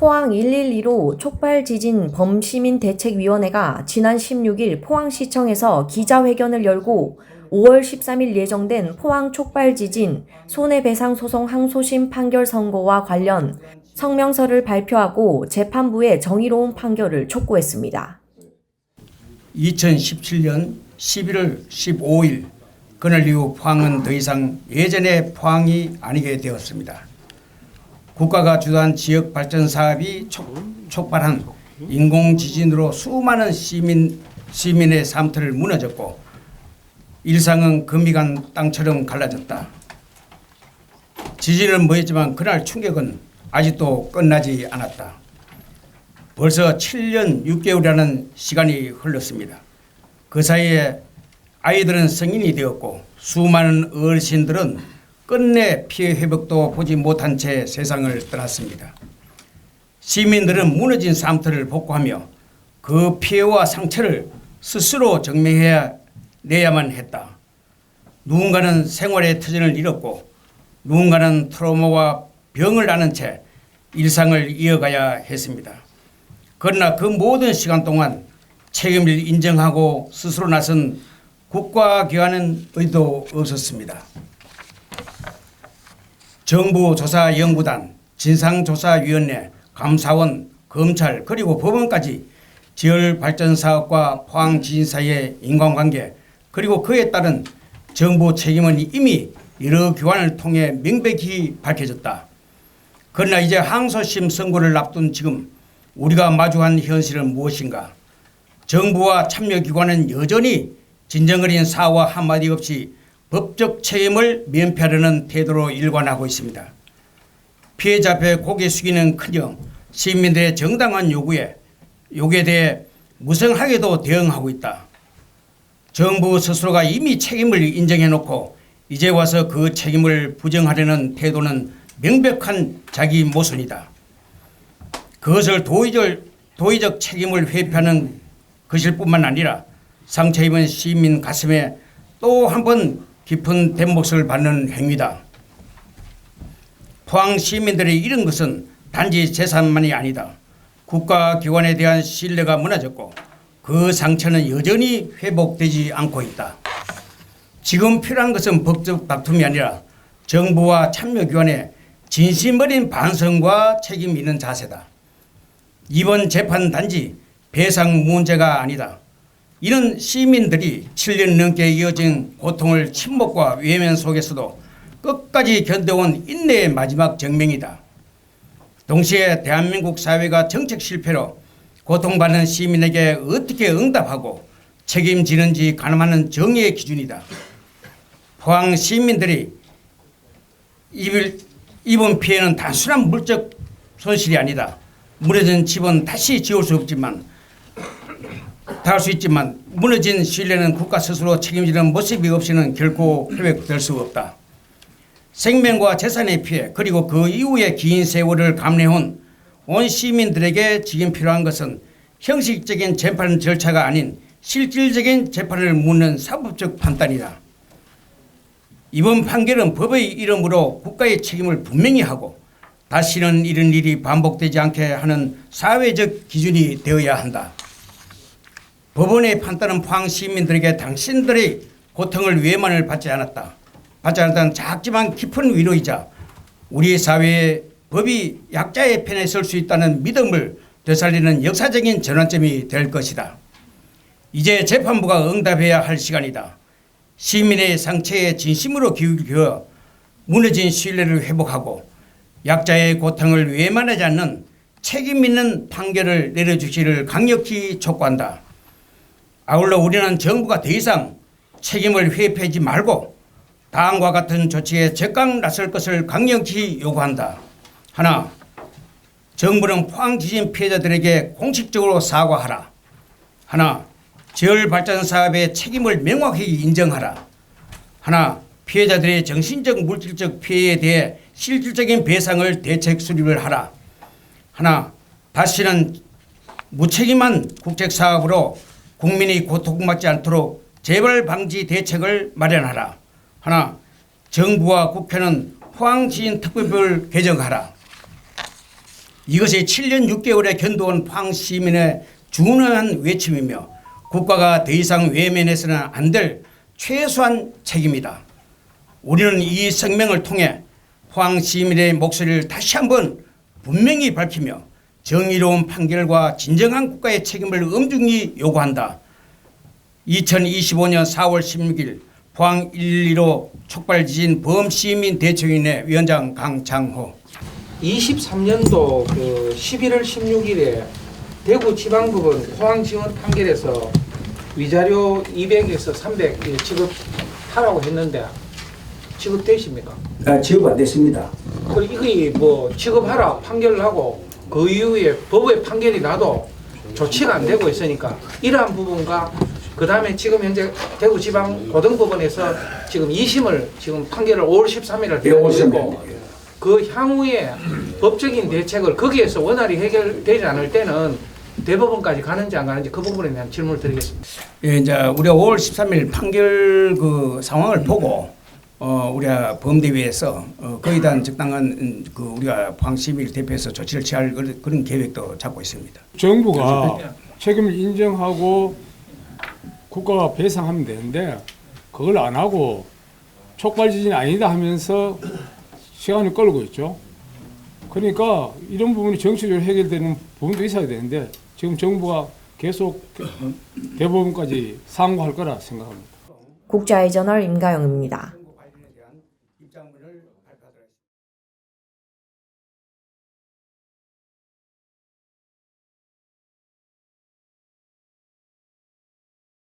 포항 112로 촉발지진 범시민대책위원회가 지난 16일 포항시청에서 기자회견을 열고 5월 13일 예정된 포항 촉발지진 손해배상 소송 항소심 판결 선고와 관련 성명서를 발표하고 재판부의 정의로운 판결을 촉구했습니다. 2017년 11월 15일 그날 이후 포항은 더 이상 예전의 포항이 아니게 되었습니다. 국가가 주도한 지역 발전 사업이 촉발한 인공지진으로 수많은 시민의 삶터를 무너졌고 일상은 금이간 땅처럼 갈라졌다. 지진은 뭐였지만 그날 충격은 아직도 끝나지 않았다. 벌써 7년 6개월이라는 시간이 흘렀습니다. 그 사이에 아이들은 성인이 되었고 수많은 어르신들은 끝내 피해 회복도 보지 못한 채 세상을 떠났습니다. 시민들은 무너진 삶터를 복구하며 그 피해와 상처를 스스로 정리해내야만 했다. 누군가는 생활의 터전을 잃었고 누군가는 트라우마와 병을 앓은 채 일상을 이어가야 했습니다. 그러나 그 모든 시간 동안 책임을 인정하고 스스로 나선 국가기관은 어디도 없었습니다. 정부 조사연구단, 진상조사위원회, 감사원, 검찰 그리고 법원까지 지열발전사업과 포항지진 사이의 인과관계 그리고 그에 따른 정부 책임은 이미 여러 기관을 통해 명백히 밝혀졌다. 그러나 이제 항소심 선고를 앞둔 지금 우리가 마주한 현실은 무엇인가? 정부와 참여기관은 여전히 진정어린 사과 한마디 없이 법적 책임을 면피하려는 태도로 일관하고 있습니다. 피해자 앞에 고개 숙이는커녕 시민들의 정당한 요구에 대해 무성하게도 대응하고 있다. 정부 스스로가 이미 책임을 인정해놓고 이제 와서 그 책임을 부정하려는 태도는 명백한 자기 모순이다. 그것을 도의적 책임을 회피하는 것일 뿐만 아니라 상처 입은 시민 가슴에 또 한 번 깊은 대못을 받는 행위다. 포항 시민들이 잃은 것은 단지 재산만이 아니다. 국가기관에 대한 신뢰가 무너졌고 그 상처는 여전히 회복되지 않고 있다. 지금 필요한 것은 법적 다툼이 아니라 정부와 참여기관의 진심 어린 반성과 책임 있는 자세다. 이번 재판 단지 배상 문제가 아니다. 이는 시민들이 7년 넘게 이어진 고통을 침묵과 외면 속에서도 끝까지 견뎌온 인내의 마지막 증명이다. 동시에 대한민국 사회가 정책 실패로 고통받는 시민에게 어떻게 응답하고 책임지는지 가늠하는 정의의 기준이다. 포항 시민들이 입은 피해는 단순한 물적 손실이 아니다. 무너진 집은 다시 지을 수 없지만 닿을 수 있지만 무너진 신뢰는 국가 스스로 책임지는 모습이 없이는 결코 회복될 수 없다. 생명과 재산의 피해 그리고 그 이후의 긴 세월을 감내해온 온 시민들에게 지금 필요한 것은 형식적인 재판 절차가 아닌 실질적인 재판을 묻는 사법적 판단이다. 이번 판결은 법의 이름으로 국가의 책임을 분명히 하고 다시는 이런 일이 반복되지 않게 하는 사회적 기준이 되어야 한다. 법원의 판단은 포항 시민들에게 당신들의 고통을 외면을 받지 않았다는 작지만 깊은 위로이자 우리 사회의 법이 약자의 편에 설 수 있다는 믿음을 되살리는 역사적인 전환점이 될 것이다. 이제 재판부가 응답해야 할 시간이다. 시민의 상처에 진심으로 기울여 무너진 신뢰를 회복하고 약자의 고통을 외면하지 않는 책임 있는 판결을 내려주시기를 강력히 촉구한다. 아울러 우리는 정부가 더 이상 책임을 회피하지 말고 다음과 같은 조치에 적극 나설 것을 강력히 요구한다. 하나, 정부는 포항 지진 피해자들에게 공식적으로 사과하라. 하나, 지열발전 사업의 책임을 명확히 인정하라. 하나, 피해자들의 정신적 물질적 피해에 대해 실질적인 배상을 대책 수립을 하라. 하나, 다시는 무책임한 국책사업으로 국민이 고통받지 않도록 재발 방지 대책을 마련하라. 하나, 정부와 국회는 포항지진 특별법을 개정하라. 이것이 7년 6개월에 견뎌온 포항 시민의 준엄한 외침이며 국가가 더 이상 외면해서는 안 될 최소한 책임이다. 우리는 이 성명을 통해 포항 시민의 목소리를 다시 한번 분명히 밝히며 정의로운 판결과 진정한 국가의 책임을 엄중히 요구한다. 2025년 4월 16일 포항 115 촉발지진 범시민대책위원회 위원장 강창호. 23년도 그 11월 16일에 대구지방법원 포항지원 판결에서 위자료 200에서 300 지급하라고 했는데 지급되십니까? 지급 안 됐습니다. 그리고 이게 뭐 지급하라 판결을 하고 그 이후에 법의 판결이 나도 조치가 안 되고 있으니까 이러한 부분과 그 다음에 지금 현재 대구지방고등법원에서 지금 2심을 지금 판결을 5월 13일을 내고 그 향후에 법적인 대책을 거기에서 원활히 해결되지 않을 때는 대법원까지 가는지 안 가는지 그 부분에 대한 질문을 드리겠습니다. 예, 이제 우리가 5월 13일 판결 그 상황을 보고 우리가 범대위에서 거기에 대한 적당한 그 우리가 포항 시민을 대표해서 조치를 취할 그런 계획도 잡고 있습니다. 정부가 책임을 인정하고 국가가 배상하면 되는데 그걸 안 하고 촉발 지진이 아니다 하면서 시간을 끌고 있죠. 그러니까 이런 부분이 정치적으로 해결되는 부분도 있어야 되는데 지금 정부가 계속 대법원까지 상고할 거라 생각합니다. 국제아이저널 임가영입니다.